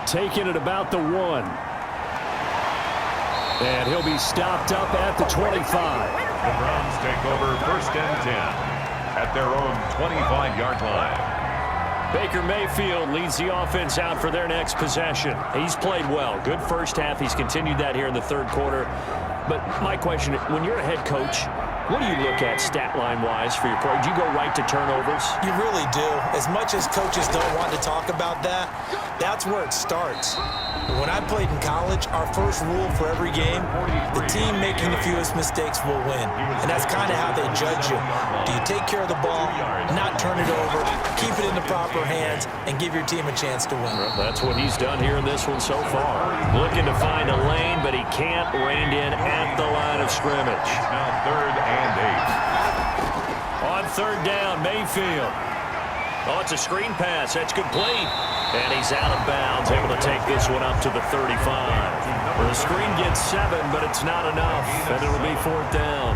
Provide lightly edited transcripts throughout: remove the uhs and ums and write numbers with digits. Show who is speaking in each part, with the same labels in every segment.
Speaker 1: taken at about the 1. And he'll be stopped up at the 25.
Speaker 2: The Browns take over 1st and 10 at their own 25-yard line.
Speaker 1: Baker Mayfield leads the offense out for their next possession. He's played well. Good first half. He's continued that here in the third quarter. But my question, when you're a head coach, what do you look at stat line-wise for your program? Do you go right to turnovers?
Speaker 3: You really do. As much as coaches don't want to talk about that, that's where it starts. When I played in college, our first rule for every game, the team making the fewest mistakes will win. And that's kind of how they judge you. Do you take care of the ball, not turn it over, keep it in the proper hands, and give your team a chance to win?
Speaker 1: Well, that's what he's done here in this one so far. Looking to find a lane, but he can't. Reined in at the line of scrimmage.
Speaker 2: Now 3rd and 8.
Speaker 1: On 3rd down, Mayfield. Oh, it's a screen pass. That's complete. And he's out of bounds, able to take this one up to the 35. Well, the screen gets 7, but it's not enough, and it'll be 4th down.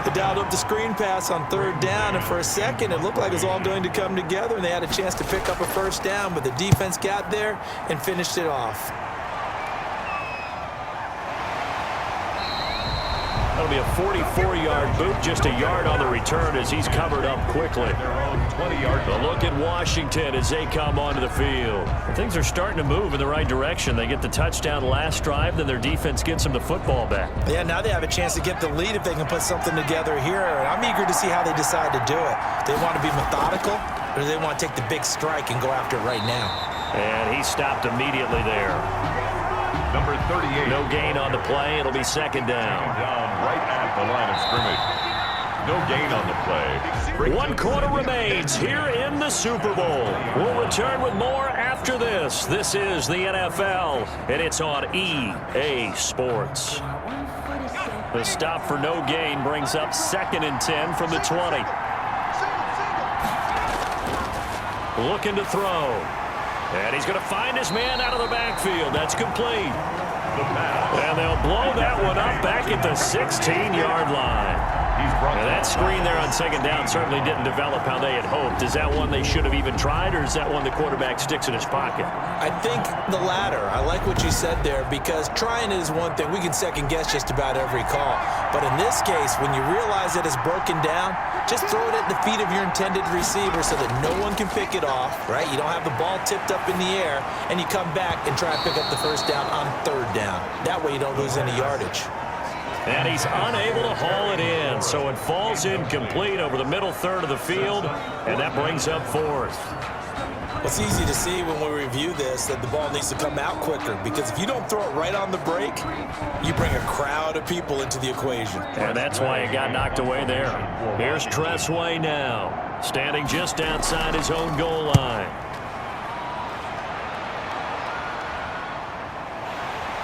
Speaker 3: They dialed up the screen pass on 3rd down, and for a second, it looked like it was all going to come together, and they had a chance to pick up a 1st down, but the defense got there and finished it off.
Speaker 1: That'll be a 44-yard boot, just a yard on the return as he's covered up quickly. A look at Washington as they come onto the field. Things are starting to move in the right direction. They get the touchdown last drive, then their defense gets them the football back.
Speaker 3: Yeah, now they have a chance to get the lead if they can put something together here. And I'm eager to see how they decide to do it. They want to be methodical, or do they want to take the big strike and go after it right now?
Speaker 1: And he stopped immediately there.
Speaker 2: Number 38.
Speaker 1: No gain on the play. It'll be 2nd down.
Speaker 2: Right at the line of scrimmage. No gain on the play.
Speaker 1: 1 quarter remains here in the Super Bowl. We'll return with more after this. This is the NFL, and it's on EA Sports. The stop for no gain brings up 2nd and 10 from the 20. Looking to throw. And he's going to find his man out of the backfield. That's complete. And they'll blow that one up back at the 16-yard line. And that screen there on 2nd down certainly didn't develop how they had hoped. Is that one they should have even tried, or is that one the quarterback sticks in his pocket?
Speaker 3: I think the latter. I like what you said there, because trying it is one thing. We can second-guess just about every call. But in this case, when you realize that it's broken down, just throw it at the feet of your intended receiver so that no one can pick it off, right? You don't have the ball tipped up in the air, and you come back and try and pick up the 1st down on 3rd down. That way you don't lose any yardage.
Speaker 1: And he's unable to haul it in, so it falls incomplete over the middle third of the field, and that brings up 4th.
Speaker 3: It's easy to see when we review this that the ball needs to come out quicker, because if you don't throw it right on the break, you bring a crowd of people into the equation.
Speaker 1: And that's why it got knocked away there. Here's Tressway now, standing just outside his own goal line.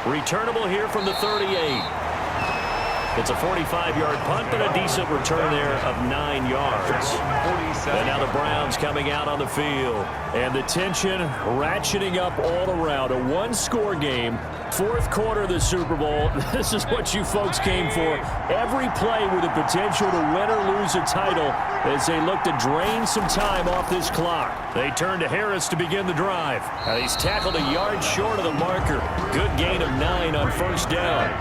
Speaker 1: Returnable here from the 38. It's a 45-yard punt, but a decent return there of 9 yards. And now the Browns coming out on the field. And the tension ratcheting up all around. A one-score game, 4th quarter of the Super Bowl. This is what you folks came for. Every play with the potential to win or lose a title as they look to drain some time off this clock. They turn to Harris to begin the drive. And he's tackled a yard short of the marker. Good gain of 9 on 1st down.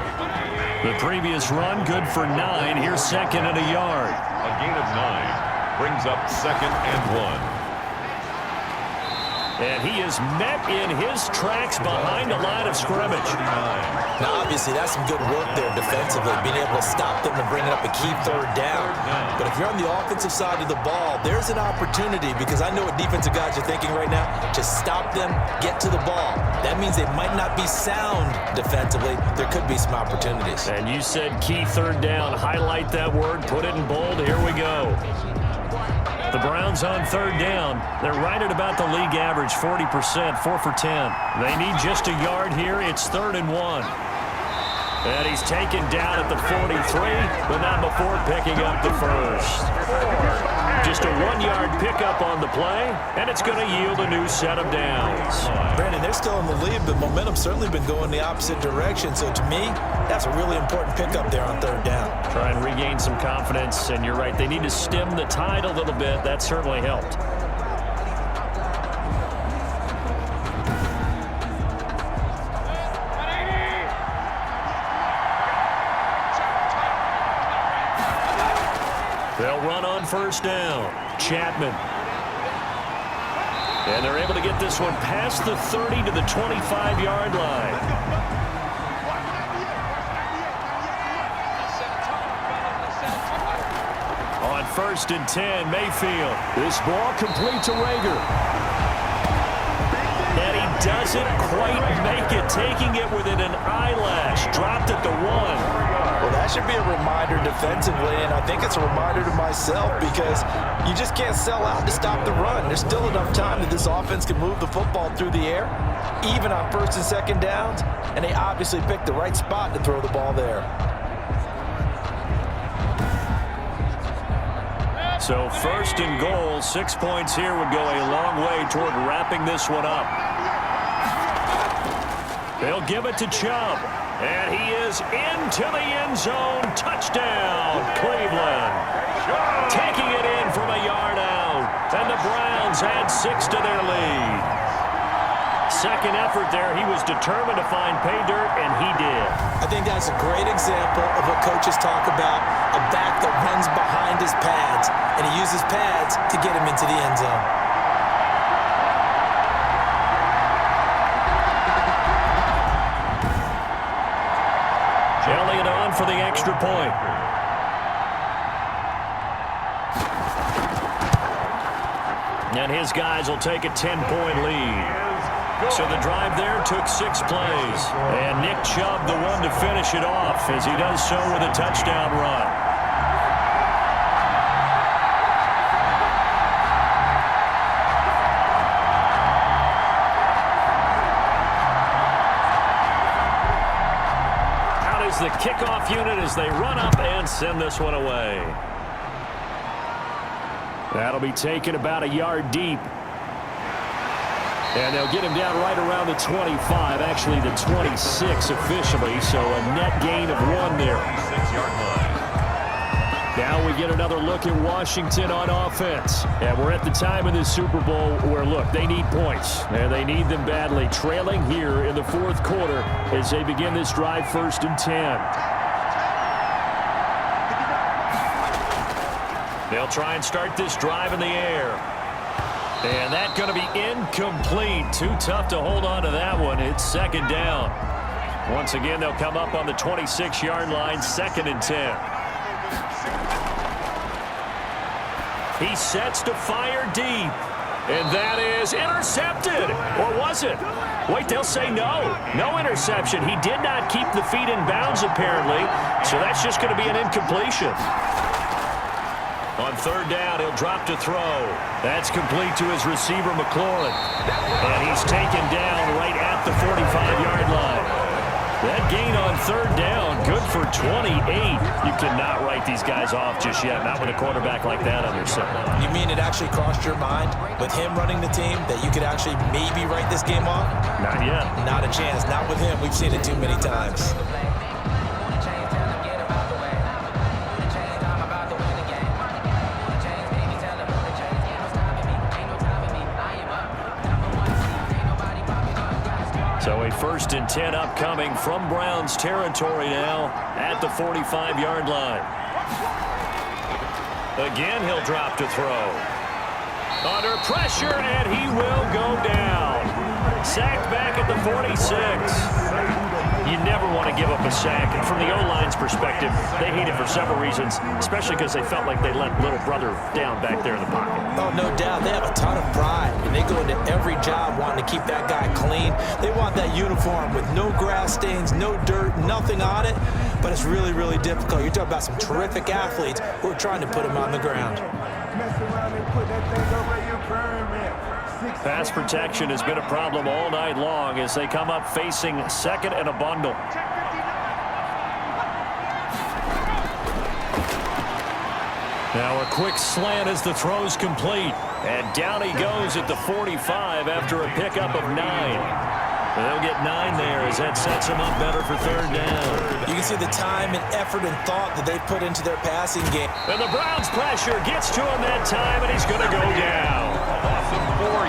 Speaker 1: The previous run, good for 9. Here's 2nd and a yard.
Speaker 2: A gain of 9 brings up 2nd and 1.
Speaker 1: And he is met in his tracks behind the line of scrimmage.
Speaker 3: Now, obviously, that's some good work there defensively, being able to stop them and bring it up a key 3rd down. But if you're on the offensive side of the ball, there's an opportunity, because I know what defensive guys are thinking right now. Just stop them, get to the ball. That means they might not be sound defensively. There could be some opportunities.
Speaker 1: And you said key 3rd down. Highlight that word, put it in bold. Here we go. The Browns on 3rd down. They're right at about the league average, 40%, 4 for 10. They need just a yard here. It's 3rd and 1. And he's taken down at the 43, but not before picking up the 1st. Just a 1-yard pickup on the play, and it's going to yield a new set of downs.
Speaker 3: Brandon, they're still in the lead, but momentum's certainly been going the opposite direction. So to me, that's a really important pickup there on 3rd down.
Speaker 1: Try and regain some confidence, and you're right. They need to stem the tide a little bit. That certainly helped. They'll run on first down. Chapman. And they're able to get this one past the 30 to the 25-yard line. On first and 10, Mayfield. This ball complete to Rager. And he doesn't quite make it, taking it within an eyelash. Dropped it to 1.
Speaker 3: Well, that should be a reminder defensively, and I think it's a reminder to myself because you just can't sell out to stop the run. There's still enough time that this offense can move the football through the air, even on first and second downs, and they obviously picked the right spot to throw the ball there.
Speaker 1: So first and goal, 6 points here would go a long way toward wrapping this one up. They'll give it to Chubb. And he is into the end zone. Touchdown, Cleveland. Taking it in from a yard out. And the Browns add 6 to their lead. Second effort there. He was determined to find pay dirt, and he did.
Speaker 3: I think that's a great example of what coaches talk about, a back that runs behind his pads, and he uses pads to get him into the end zone.
Speaker 1: Elliott on for the extra point. And his guys will take a 10-point lead. So the drive there took 6 plays. And Nick Chubb, the one to finish it off, as he does so with a touchdown run. The kickoff unit as they run up and send this one away. That'll be taken about a yard deep. And they'll get him down right around the 25, actually the 26 officially, so a net gain of 1 there.
Speaker 2: 6-yard line.
Speaker 1: Now we get another look at Washington on offense. And we're at the time of the Super Bowl where, look, they need points. And they need them badly. Trailing here in the fourth quarter as they begin this drive first and 10. They'll try and start this drive in the air. And that's going to be incomplete. Too tough to hold on to that one. It's second down. Once again, they'll come up on the 26-yard line, second and 10. He sets to fire deep. And that is intercepted. Or was it? Wait, they'll say no. No interception. He did not keep the feet in bounds, apparently. So that's just going to be an incompletion. On third down, he'll drop to throw. That's complete to his receiver, McLaurin. And he's taken down right at the 45-yard line. That gain on third down, good for 28. You cannot write these guys off just yet, not with a quarterback like that on your center.
Speaker 3: You mean it actually crossed your mind with him running the team that you could actually maybe write this game off?
Speaker 1: Not yet.
Speaker 3: Not a chance. Not with him. We've seen it too many times.
Speaker 1: So a first and 10 upcoming from Browns territory now at the 45-yard line. Again, he'll drop to throw. Under pressure, and he will go down. Sacked back at the 46. You never want to give up a sack. And from the O-line's perspective, they hate it for several reasons, especially because they felt like they let little brother down back there in the pocket.
Speaker 3: Oh, no doubt. They have a ton of pride, and they go into every job wanting to keep that guy clean. They want that uniform with no grass stains, no dirt, nothing on it. But it's really, really difficult. You're talking about some terrific athletes who are trying to put him on the ground.
Speaker 1: Pass protection has been a problem all night long as they come up facing second and a bundle. Now a quick slant as the throw's complete. And down he goes at the 45 after a pickup of 9. They'll get 9 there as that sets him up better for third down.
Speaker 3: You can see the time and effort and thought that they put into their passing game.
Speaker 1: And the Browns pressure gets to him that time, and he's going to go down.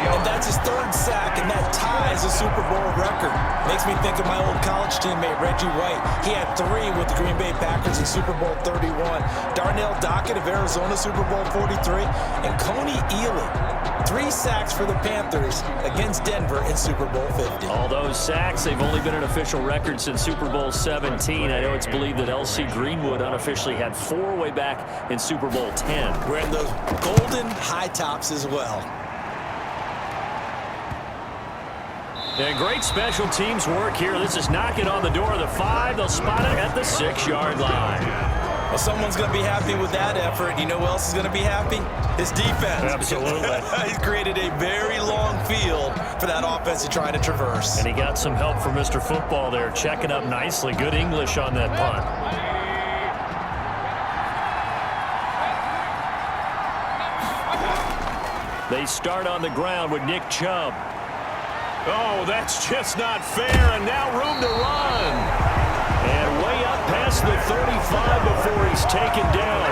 Speaker 3: And that's his third sack, and that ties a Super Bowl record. Makes Makes me think of my old college teammate, Reggie White. He had 3 with the Green Bay Packers in Super Bowl 31. Darnell Dockett of Arizona, Super Bowl 43. And Coney Ealy, 3 sacks for the Panthers against Denver in Super Bowl 50.
Speaker 1: All those sacks, they've only been an official record since Super Bowl 17. I know it's believed that L.C. Greenwood unofficially had 4 way back in Super Bowl 10.
Speaker 3: Wearing those golden high tops as well.
Speaker 1: And great special teams work here. This is knocking on the door of the 5. They'll spot it at the 6-yard line.
Speaker 3: Well, someone's going to be happy with that effort. You know who else is going to be happy? His defense.
Speaker 1: Absolutely.
Speaker 3: He's created a very long field for that offense to try to traverse.
Speaker 1: And he got some help from Mr. Football there, checking up nicely. Good English on that punt. They start on the ground with Nick Chubb. Oh, that's just not fair, and now room to run. And way up past the 35 before he's taken down.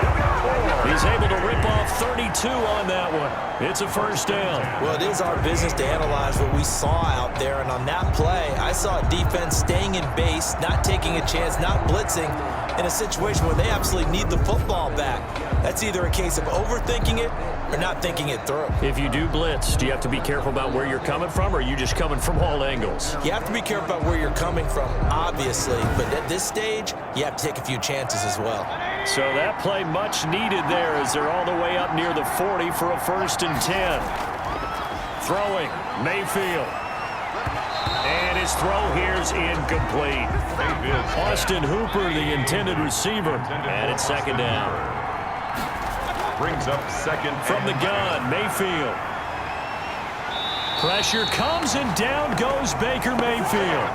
Speaker 1: He's able to rip off 32 on that one. It's a first down.
Speaker 3: Well, it is our business to analyze what we saw out there, and on that play, I saw a defense staying in base, not taking a chance, not blitzing, in a situation where they absolutely need the football back. That's either a case of overthinking it or not thinking it through.
Speaker 1: If you do blitz, do you have to be careful about where you're coming from, or are you just coming from all angles?
Speaker 3: You have to be careful about where you're coming from, obviously, but at this stage, you have to take a few chances as well.
Speaker 1: So that play much needed there as they're all the way up near the 40 for a 1st and 10. Throwing, Mayfield. And his throw here's incomplete. Austin Hooper, the intended receiver, and it's 2nd down.
Speaker 2: Brings up 2nd
Speaker 1: from the gun, Mayfield. Pressure comes and down goes Baker Mayfield.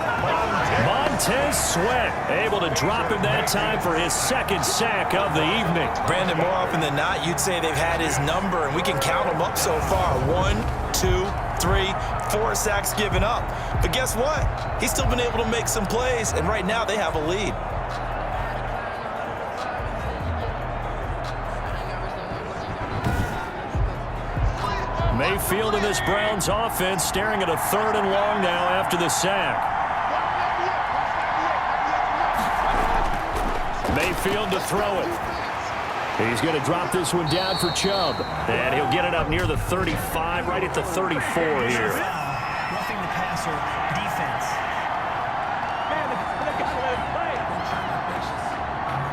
Speaker 1: Montez Sweat able to drop him that time for his 2nd sack of the evening.
Speaker 3: Brandon, more often than not, you'd say they've had his number, and we can count them up so far. 1, 2, 3, 4 sacks given up. But guess what? He's still been able to make some plays, and right now they have a lead.
Speaker 1: Mayfield in this Browns offense staring at a 3rd and long now after the sack. Mayfield to throw it. He's going to drop this one down for Chubb. And he'll get it up near the 35, right at the 34 here.
Speaker 4: Roughing the passer defense.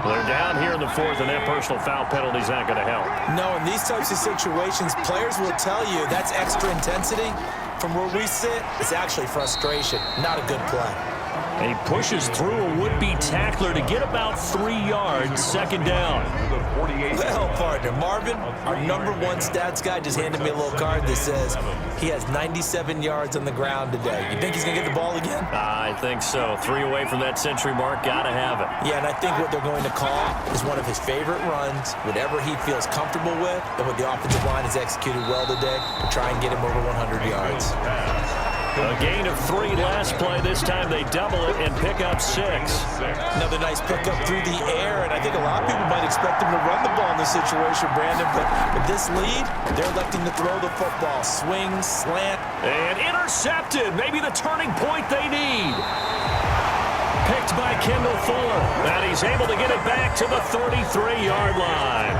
Speaker 1: They're down here in the 4th, and that personal foul penalty is not going to help.
Speaker 3: No, in these types of situations, players will tell you that's extra intensity. From where we sit, it's actually frustration, not a good play.
Speaker 1: And he pushes through a would-be tackler to get about 3 yards, 2nd down.
Speaker 3: Well, partner, Marvin, our #1 stats guy, just handed me a little card that says he has 97 yards on the ground today. You think he's going to get the ball again?
Speaker 1: I think so. 3 away from that century mark. Got to have it.
Speaker 3: Yeah, and I think what they're going to call is one of his favorite runs, whatever he feels comfortable with, and what the offensive line has executed well today, to try and get him over 100 yards.
Speaker 1: A gain of 3 last play. This time they double it and pick up 6.
Speaker 3: Another nice pickup through the air, and I think a lot of people might expect him to run the ball in this situation, Brandon, but with this lead, they're electing to throw the football. Swing, slant.
Speaker 1: And intercepted. Maybe the turning point they need. Picked by Kendall Fuller. And he's able to get it back to the 33-yard line.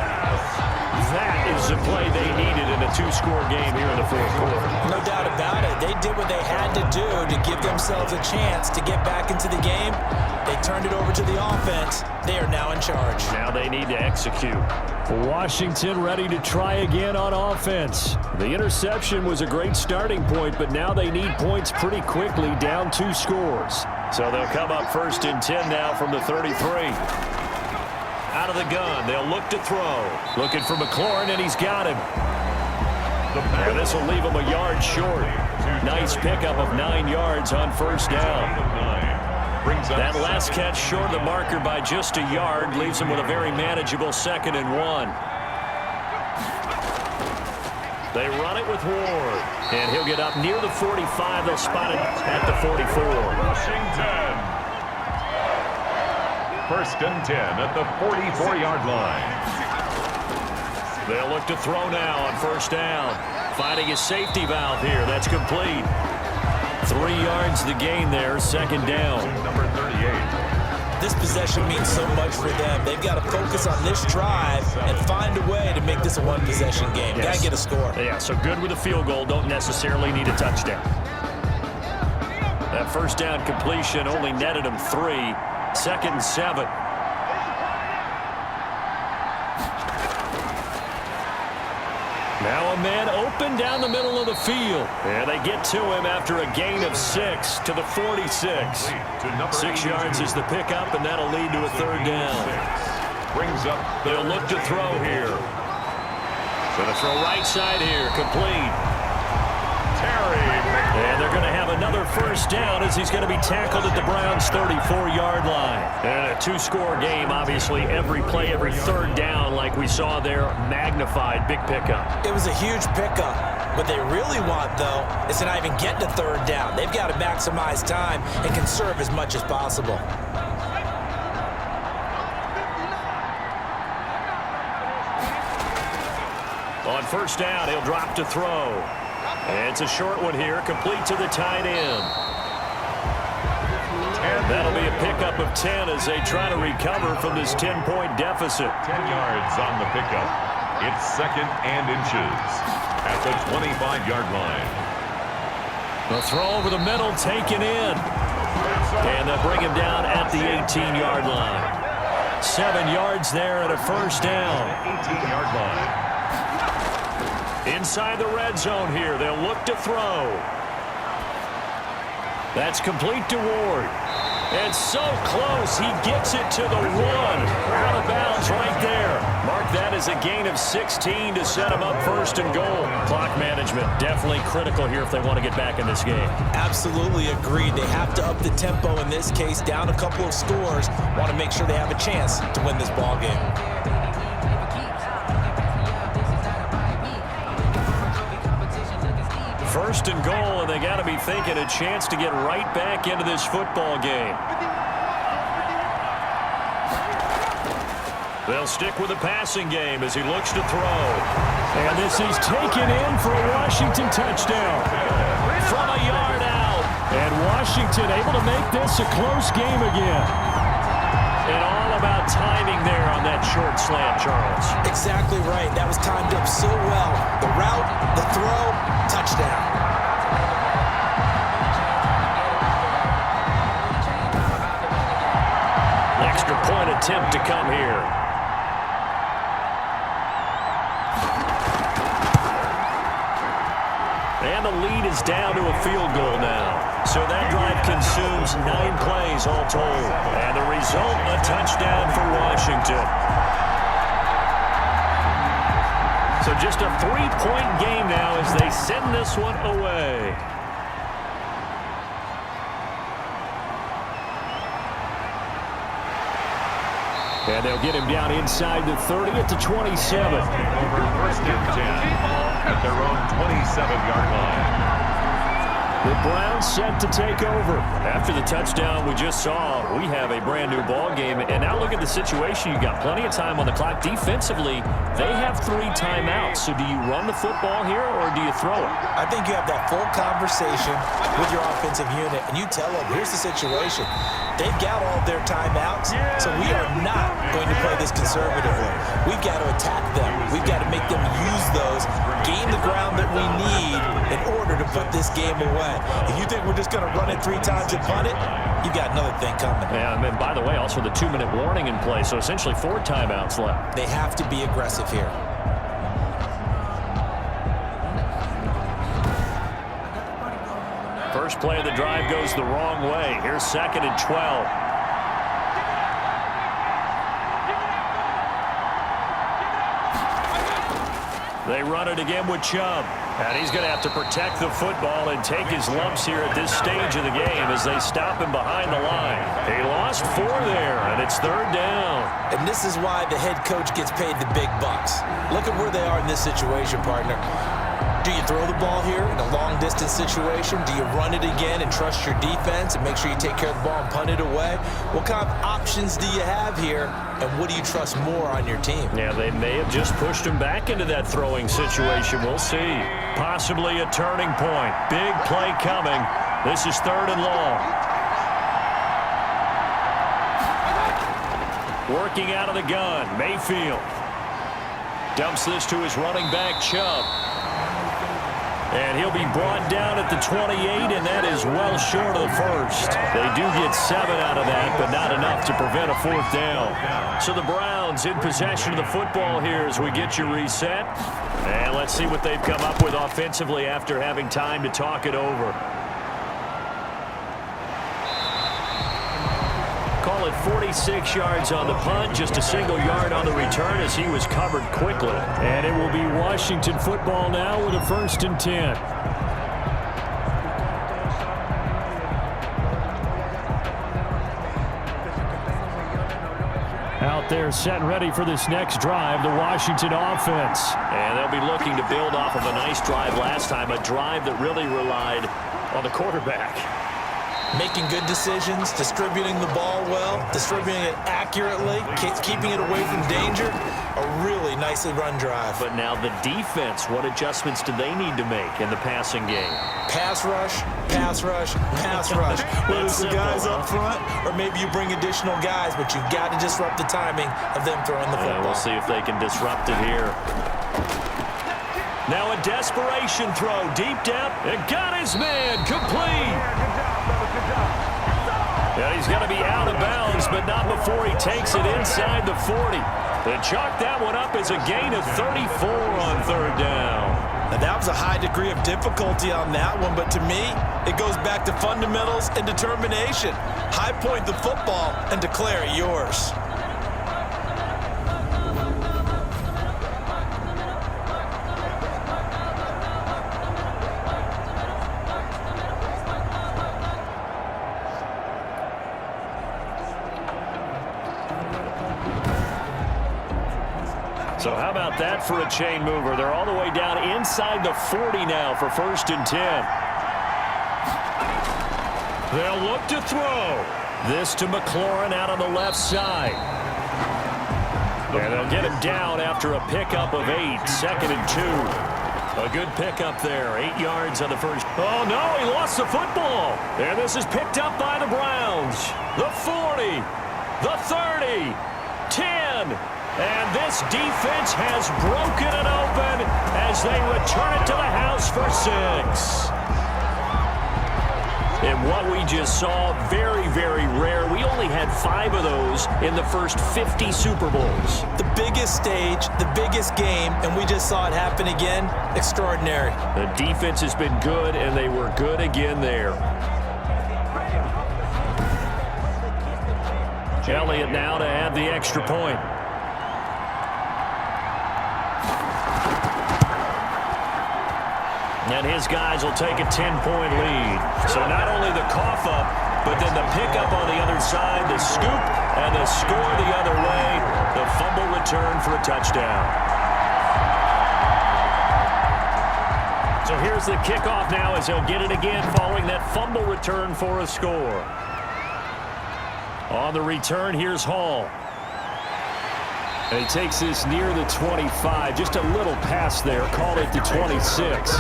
Speaker 1: That is the play they needed in a 2-score game here in the 4th quarter.
Speaker 3: No doubt about it. They did what they had to do to give themselves a chance to get back into the game. They turned it over to the offense. They are now in charge.
Speaker 1: Now they need to execute. Washington ready to try again on offense. The interception was a great starting point, but now they need points pretty quickly, down 2 scores. So they'll come up 1st and 10 now from the 33. Out of the gun, they'll look to throw. Looking for McLaurin, and he's got him. And this will leave him a yard short. Nice pickup of 9 yards on 1st down. That last catch short of the marker by just a yard leaves him with a very manageable 2nd and 1. They run it with Ward. And he'll get up near the 45. They'll spot it at the 44.
Speaker 2: Washington. 1st and 10 at the 44-yard line.
Speaker 1: They'll look to throw now on 1st down. Finding his safety valve here. That's complete. 3 yards the gain there, second down.
Speaker 2: Number 38.
Speaker 3: This possession means so much for them. They've got to focus on this drive and find a way to make this a one-possession game.
Speaker 1: Yes.
Speaker 3: Got to get a score.
Speaker 1: Yeah, so good with a field goal. Don't necessarily need a touchdown. That first down completion only netted him 3. 2nd and 7. Now a man open down the middle of the field. And they get to him after a gain of 6 to the 46. 6 yards is the pickup, and that'll lead to a 3rd down.
Speaker 2: Brings up.
Speaker 1: They'll look to throw here. Going to throw right side here, complete. And they're going to have another first down as he's going to be tackled at the Browns' 34-yard line. And a 2-score game, obviously, every play, every 3rd down, like we saw there, magnified, big pickup.
Speaker 3: It was a huge pickup. What they really want, though, is to not even get to 3rd down. They've got to maximize time and conserve as much as possible.
Speaker 1: On first down, he'll drop to throw. And it's a short one here, complete to the tight end. That'll be a pickup of 10 as they try to recover from this 10-point deficit.
Speaker 2: 10 yards on the pickup. It's 2nd and inches at the 25-yard line.
Speaker 1: The throw over the middle, taken in. And they'll bring him down at the 18-yard line. 7 yards there and a first down.
Speaker 2: 18-yard line.
Speaker 1: Inside the red zone here, they'll look to throw. That's complete to Ward. And so close, he gets it to the 1. Out of bounds right there. Mark that as a gain of 16 to set him up 1st and goal. Clock management definitely critical here if they want to get back in this game.
Speaker 3: Absolutely agreed. They have to up the tempo in this case, down a couple of scores. Want to make sure they have a chance to win this ball game.
Speaker 1: 1st and goal, and they got to be thinking a chance to get right back into this football game. They'll stick with the passing game as he looks to throw. And this is taken in for a Washington touchdown. From a yard out. And Washington able to make this a close game again. And all about timing there on that short slant, Charles.
Speaker 3: Exactly right. That was timed up so well. The route, the throw, touchdown.
Speaker 1: Extra point attempt to come here. And the lead is down to a field goal now. So that drive consumes 9 plays all told. And the result, a touchdown for Washington. So just a 3-point game now as they send this one away. And they'll get him down inside the 30 at the 27.
Speaker 2: Over 1st and 10 at their own 27-yard line.
Speaker 1: The Browns set to take over. After the touchdown we just saw, we have a brand new ball game. And now look at the situation. You got plenty of time on the clock. Defensively, they have 3 timeouts. So do you run the football here or do you throw it?
Speaker 3: I think you have that full conversation with your offensive unit, and you tell them, here's the situation. They've got all their timeouts, so we are not going to play this conservatively. We've got to attack them. We've got to make them use those, gain the ground that we need in order to put this game away. If you think we're just going to run it 3 times and punt it, you've got another thing coming.
Speaker 1: Yeah, and by the way, also the 2-minute warning in play, so essentially 4 timeouts left.
Speaker 3: They have to be aggressive here.
Speaker 1: First play of the drive goes the wrong way. Here's 2nd and 12. They run it again with Chubb. And he's going to have to protect the football and take his lumps here at this stage of the game as they stop him behind the line. He lost 4 there, and it's 3rd down.
Speaker 3: And this is why the head coach gets paid the big bucks. Look at where they are in this situation, partner. Do you throw the ball here in a long-distance situation? Do you run it again and trust your defense and make sure you take care of the ball and punt it away? What kind of options do you have here, and what do you trust more on your team?
Speaker 1: Yeah, they may have just pushed him back into that throwing situation. We'll see. Possibly a turning point. Big play coming. This is 3rd and long. Working out of the gun, Mayfield. Dumps this to his running back, Chubb. And he'll be brought down at the 28, and that is well short of the first. They do get 7 out of that, but not enough to prevent a 4th down. So the Browns in possession of the football here as we get you reset. And let's see what they've come up with offensively after having time to talk it over. Call it 46 yards on the punt, just a single yard on the return as he was covered quickly.
Speaker 5: And it will be Washington football now with a 1st and 10. Out there set and ready for this next drive, the Washington offense.
Speaker 1: And they'll be looking to build off of a nice drive last time, a drive that really relied on the quarterback.
Speaker 3: Making good decisions, distributing the ball well, distributing it accurately, keeping it away from danger. A really nicely run drive.
Speaker 1: But now the defense, what adjustments do they need to make in the passing game?
Speaker 3: Pass rush, pass rush, pass rush. Whether it's the guys up front or maybe you bring additional guys, but you've got to disrupt the timing of them throwing the football.
Speaker 1: We'll see if they can disrupt it here. Now a desperation throw, deep depth, and got his man, complete. Yeah, he's going to be out of bounds, but not before he takes it inside the 40. They chalk that one up as a gain of 34 on 3rd down.
Speaker 3: Now that was a high degree of difficulty on that one, but to me, it goes back to fundamentals and determination. High point the football and declare it yours.
Speaker 1: So how about that for a chain mover? They're all the way down inside the 40 now for 1st and 10. They'll look to throw. This to McLaurin out on the left side. And they'll get him down after a pickup of 8, 2nd and 2. A good pickup there, 8 yards on the first. Oh, no, he lost the football. And this is picked up by the Browns. The 40, the 30, 10. And this defense has broken it open as they return it to the house for 6. And what we just saw, very, very rare. We only had 5 of those in the first 50 Super Bowls.
Speaker 3: The biggest stage, the biggest game, and we just saw it happen again. Extraordinary.
Speaker 1: The defense has been good, and they were good again there. Elliott now to add the extra point. And his guys will take a 10-point lead. So not only the cough up, but then the pickup on the other side, the scoop, and the score the other way. The fumble return for a touchdown. So here's the kickoff now as he'll get it again following that fumble return for a score. On the return, here's Hall. And he takes this near the 25. Just a little pass there. Call it the 26.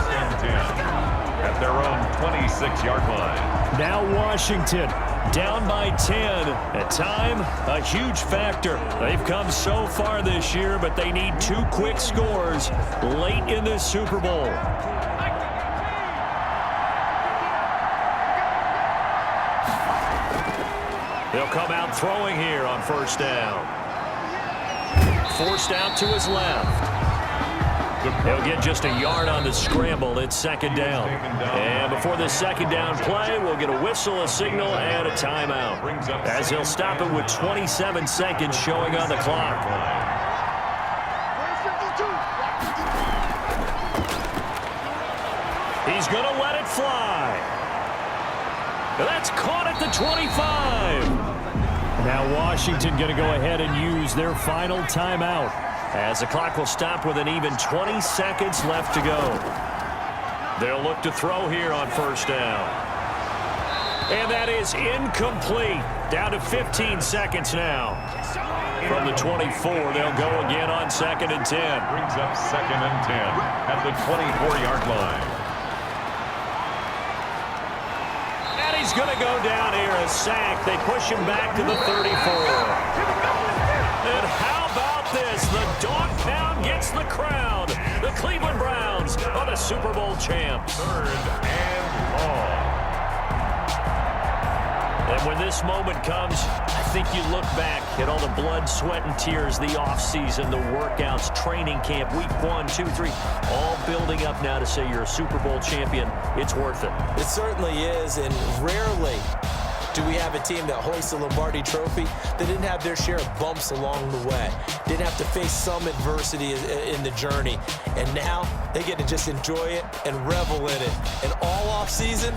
Speaker 2: At their own 26-yard line.
Speaker 1: Now Washington down by 10. At time, a huge factor. They've come so far this year, but they need 2 quick scores late in this Super Bowl. They'll come out throwing here on 1st down. Forced out to his left. He'll get just a yard on the scramble. It's 2nd down. And before the 2nd down play, we'll get a whistle, a signal, and a timeout. As he'll stop it with 27 seconds showing on the clock. He's going to let it fly. That's caught at the 25.
Speaker 5: Now Washington going to go ahead and use their final timeout.
Speaker 1: As the clock will stop with an even 20 seconds left to go. They'll look to throw here on 1st down. And that is incomplete. Down to 15 seconds now. From the 24, they'll go again on 2nd and 10.
Speaker 2: Brings up 2nd and 10 at the 24-yard line.
Speaker 1: to go down here. A sack. They push him back to the 34. And how about this? The dog pound gets the crown. The Cleveland Browns are the Super Bowl champs.
Speaker 2: 3rd and long.
Speaker 1: And when this moment comes, I think you look back at all the blood, sweat, and tears, the offseason, the workouts, training camp, week 1, 2, 3, all building up now to say you're a Super Bowl champion. It's worth it.
Speaker 3: It certainly is, and rarely do we have a team that hoists a Lombardi trophy that didn't have their share of bumps along the way, didn't have to face some adversity in the journey, and now they get to just enjoy it and revel in it. And all offseason,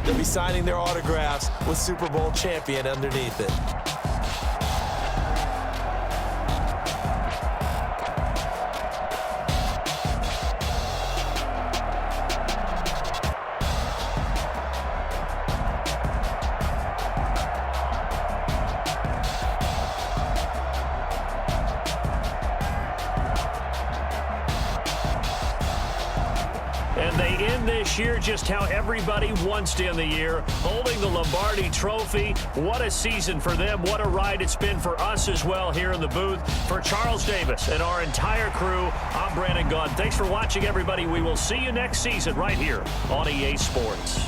Speaker 3: they'll be signing their autographs with Super Bowl champion underneath it.
Speaker 1: And they end this year just how everybody wants to end the year, holding the Lombardi Trophy. What a season for them. What a ride it's been for us as well here in the booth. For Charles Davis and our entire crew, I'm Brandon Gaudin. Thanks for watching, everybody. We will see you next season right here on EA Sports.